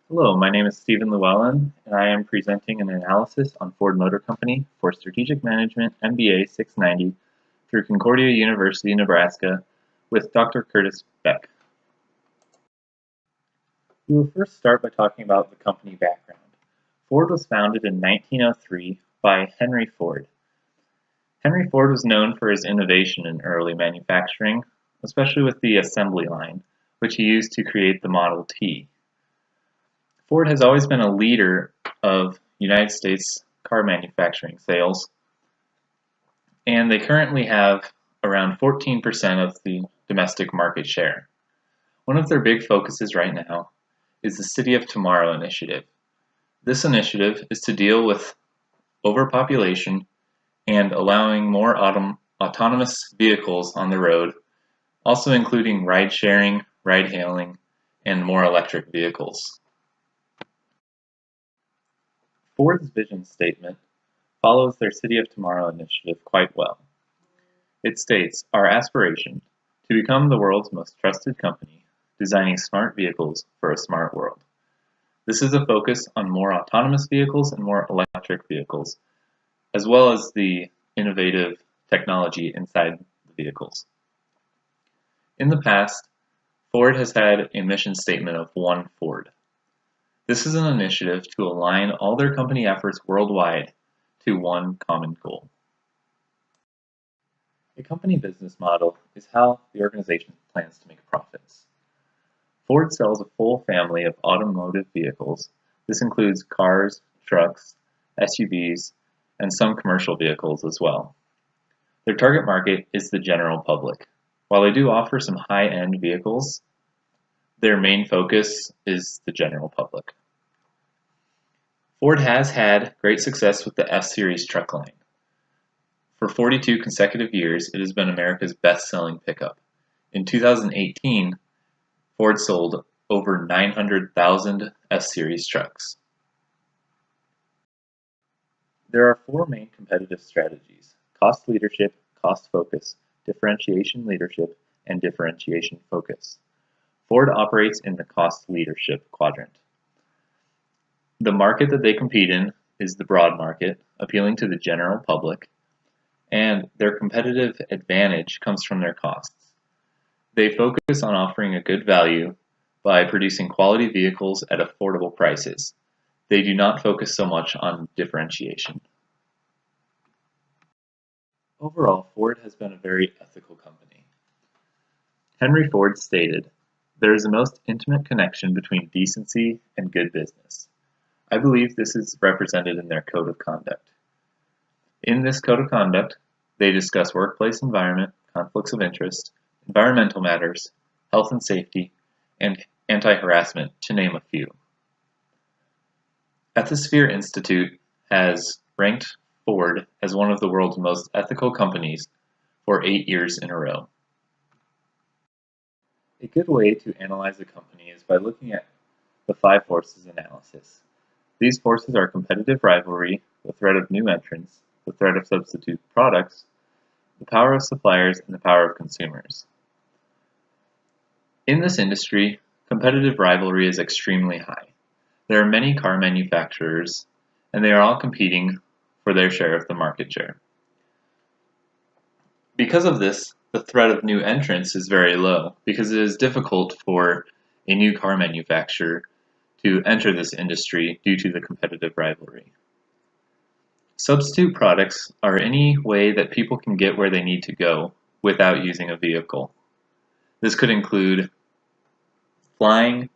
Hello, my name is Stephen Llewellyn, and I am presenting an analysis on Ford Motor Company for Strategic Management MBA 690 through Concordia University, Nebraska, with Dr. Curtis Beck. We will first start by talking about the company background. Ford was founded in 1903 by Henry Ford. Henry Ford was known for his innovation in early manufacturing, especially with the assembly line, which he used to create the Model T. Ford has always been a leader of United States car manufacturing sales, and they currently have around 14% of the domestic market share. One of their big focuses right now is the City of Tomorrow initiative. This initiative is to deal with overpopulation and allowing more autonomous vehicles on the road, also including ride sharing, ride hailing, and more electric vehicles. Ford's vision statement follows their City of Tomorrow initiative quite well. It states, "Our aspiration, to become the world's most trusted company, designing smart vehicles for a smart world." This is a focus on more autonomous vehicles and more electric vehicles, as well as the innovative technology inside the vehicles. In the past, Ford has had a mission statement of One Ford. This is an initiative to align all their company efforts worldwide to one common goal. A company business model is how the organization plans to make profits. Ford sells a full family of automotive vehicles. This includes cars, trucks, SUVs, and some commercial vehicles as well. Their target market is the general public. While they do offer some high-end vehicles, their main focus is the general public. Ford has had great success with the F-Series truck line. For 42 consecutive years, it has been America's best-selling pickup. In 2018, Ford sold over 900,000 F-Series trucks. There are four main competitive strategies: cost leadership, cost focus, differentiation leadership, and differentiation focus. Ford operates in the cost leadership quadrant. The market that they compete in is the broad market, appealing to the general public, and their competitive advantage comes from their costs. They focus on offering a good value by producing quality vehicles at affordable prices. They do not focus so much on differentiation. Overall, Ford has been a very ethical company. Henry Ford stated, "There is a most intimate connection between decency and good business." I believe this is represented in their code of conduct. In this code of conduct, they discuss workplace environment, conflicts of interest, environmental matters, health and safety, and anti-harassment, to name a few. Ethisphere Institute has ranked Ford as one of the world's most ethical companies for 8 years in a row. A good way to analyze a company is by looking at the 5 forces analysis. These forces are competitive rivalry, the threat of new entrants, the threat of substitute products, the power of suppliers, and the power of consumers. In this industry, competitive rivalry is extremely high. There are many car manufacturers, and they are all competing for their share of the market share. Because of this, the threat of new entrants is very low, because it is difficult for a new car manufacturer to enter this industry due to the competitive rivalry. Substitute products are any way that people can get where they need to go without using a vehicle. This could include flying,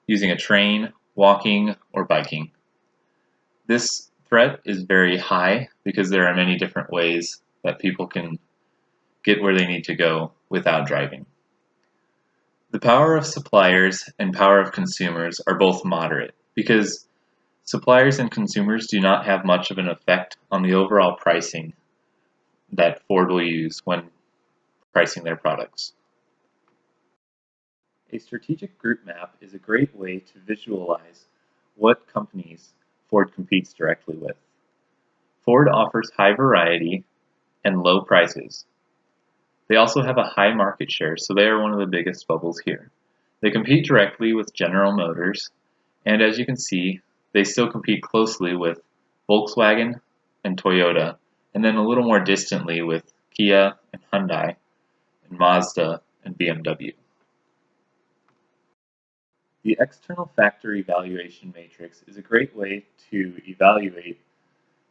using a train, walking, or biking. This threat is very high because there are many different ways that people can get where they need to go without driving. The power of suppliers and power of consumers are both moderate because suppliers and consumers do not have much of an effect on the overall pricing that Ford will use when pricing their products. A strategic group map is a great way to visualize what companies Ford competes directly with. Ford offers high variety and low prices. They also have a high market share, so they are one of the biggest bubbles here. They compete directly with General Motors And as you can see, they still compete closely with Volkswagen and Toyota, and then a little more distantly with Kia and Hyundai, and Mazda and BMW. The external factor evaluation matrix is a great way to evaluate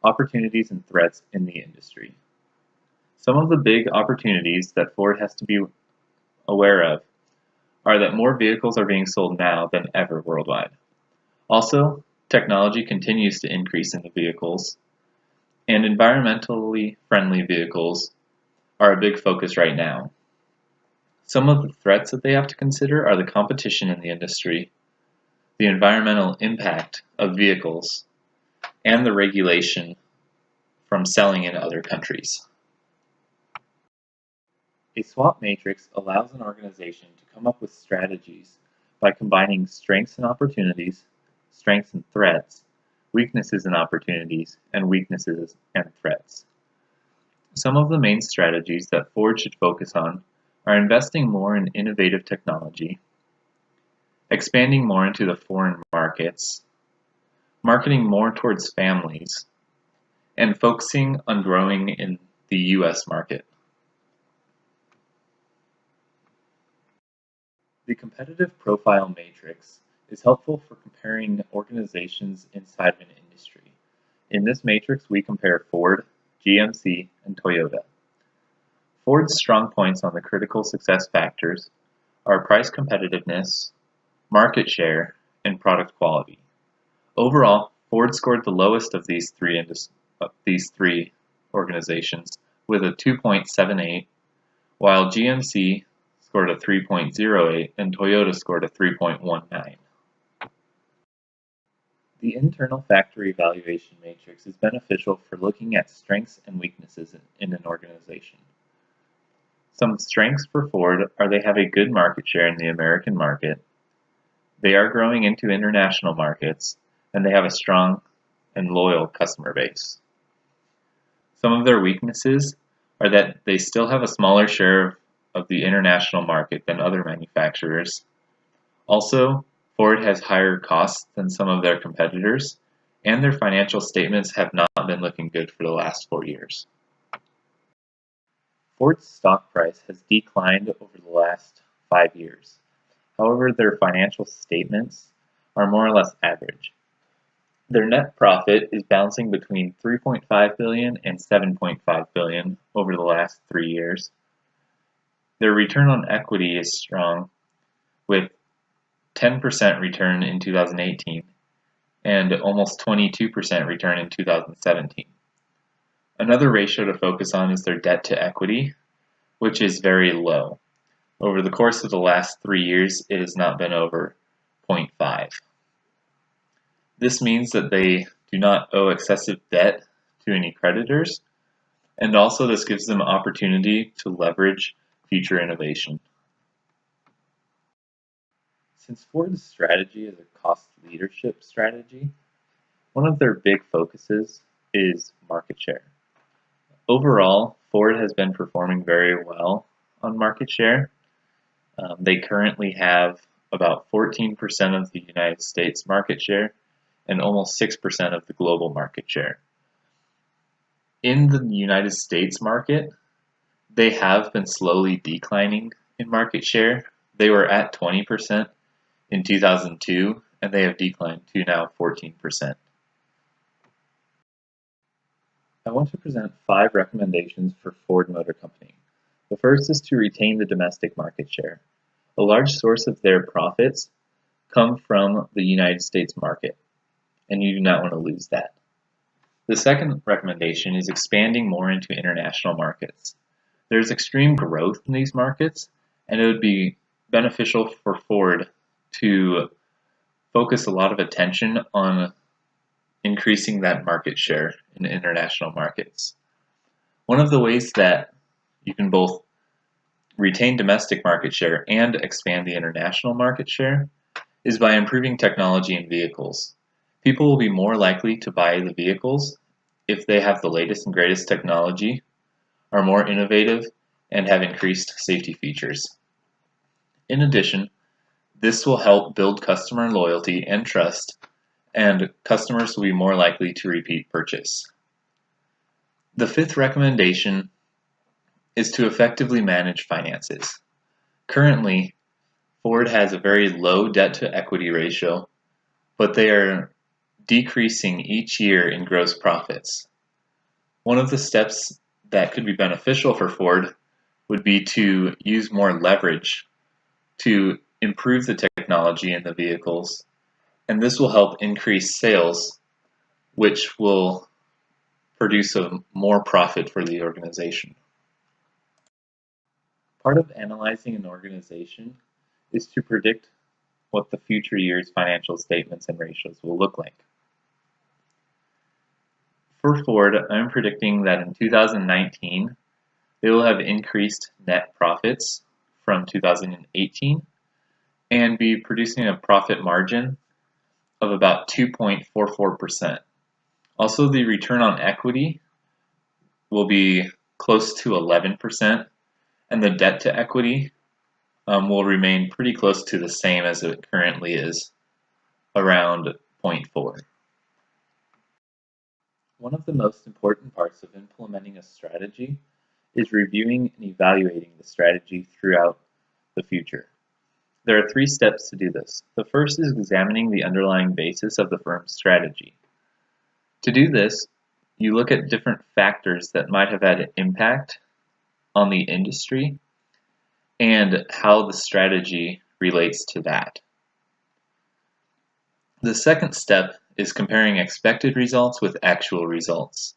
opportunities and threats in the industry. Some of the big opportunities that Ford has to be aware of are that more vehicles are being sold now than ever worldwide. Also, technology continues to increase in the vehicles, and environmentally friendly vehicles are a big focus right now. Some of the threats that they have to consider are the competition in the industry, the environmental impact of vehicles, and the regulation from selling in other countries. A SWOT matrix allows an organization to come up with strategies by combining strengths and opportunities, strengths and threats, weaknesses and opportunities, and weaknesses and threats. Some of the main strategies that Ford should focus on are investing more in innovative technology, expanding more into the foreign markets, marketing more towards families, and focusing on growing in the US market. The competitive profile matrix is helpful for comparing organizations inside of an industry. In this matrix, we compare Ford, GMC, and Toyota. Ford's strong points on the critical success factors are price competitiveness, market share, and product quality. Overall, Ford scored the lowest of these three organizations with a 2.78, while GMC scored a 3.08 and Toyota scored a 3.19. The internal factor evaluation matrix is beneficial for looking at strengths and weaknesses in an organization. Some strengths for Ford are they have a good market share in the American market, they are growing into international markets, and they have a strong and loyal customer base. Some of their weaknesses are that they still have a smaller share of the international market than other manufacturers. Also, Ford has higher costs than some of their competitors, and their financial statements have not been looking good for the last 4 years. Ford's stock price has declined over the last 5 years. However, their financial statements are more or less average. Their net profit is bouncing between $3.5 billion and $7.5 billion over the last 3 years. Their return on equity is strong, with 10% return in 2018 and almost 22% return in 2017. Another ratio to focus on is their debt to equity, which is very low. Over the course of the last 3 years, it has not been over 0.5. This means that they do not owe excessive debt to any creditors, and also this gives them opportunity to leverage future innovation. Since Ford's strategy is a cost leadership strategy, one of their big focuses is market share. Overall, Ford has been performing very well on market share. They currently have about 14% of the United States market share and almost 6% of the global market share. In the United States market, they have been slowly declining in market share. They were at 20% in 2002, and they have declined to now 14%. I want to present 5 recommendations for Ford Motor Company. The first is to retain the domestic market share. A large source of their profits come from the United States market, and you do not want to lose that. The second recommendation is expanding more into international markets. There's extreme growth in these markets, and it would be beneficial for Ford to focus a lot of attention on increasing that market share in international markets. One of the ways that you can both retain domestic market share and expand the international market share is by improving technology in vehicles. People will be more likely to buy the vehicles if they have the latest and greatest technology, are more innovative, and have increased safety features. In addition, This will help build customer loyalty and trust, and customers will be more likely to repeat purchase. The fifth recommendation is to effectively manage finances. Currently, Ford has a very low debt to equity ratio, but they are decreasing each year in gross profits. One of the steps that could be beneficial for Ford would be to use more leverage to improve the technology in the vehicles, and this will help increase sales, which will produce more profit for the organization. Part of analyzing an organization is to predict what the future year's financial statements and ratios will look like. For Ford, I'm predicting that in 2019, they will have increased net profits from 2018 and be producing a profit margin of about 2.44%. Also, the return on equity will be close to 11%, and the debt to equity will remain pretty close to the same as it currently is, around 0.4. One of the most important parts of implementing a strategy is reviewing and evaluating the strategy throughout the future. There are 3 steps to do this. The first is examining the underlying basis of the firm's strategy. To do this, you look at different factors that might have had an impact on the industry and how the strategy relates to that. The second step is comparing expected results with actual results.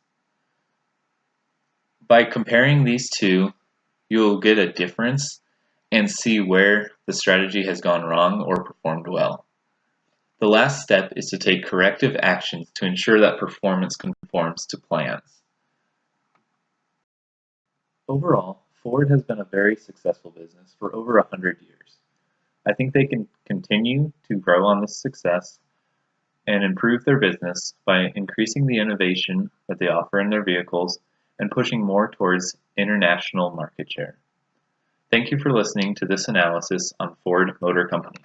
By comparing these two, you'll get a difference and see where the strategy has gone wrong or performed well. The last step is to take corrective actions to ensure that performance conforms to plans. Overall, Ford has been a very successful business for over 100 years. I think they can continue to grow on this success and improve their business by increasing the innovation that they offer in their vehicles and pushing more towards international market share. Thank you for listening to this analysis on Ford Motor Company.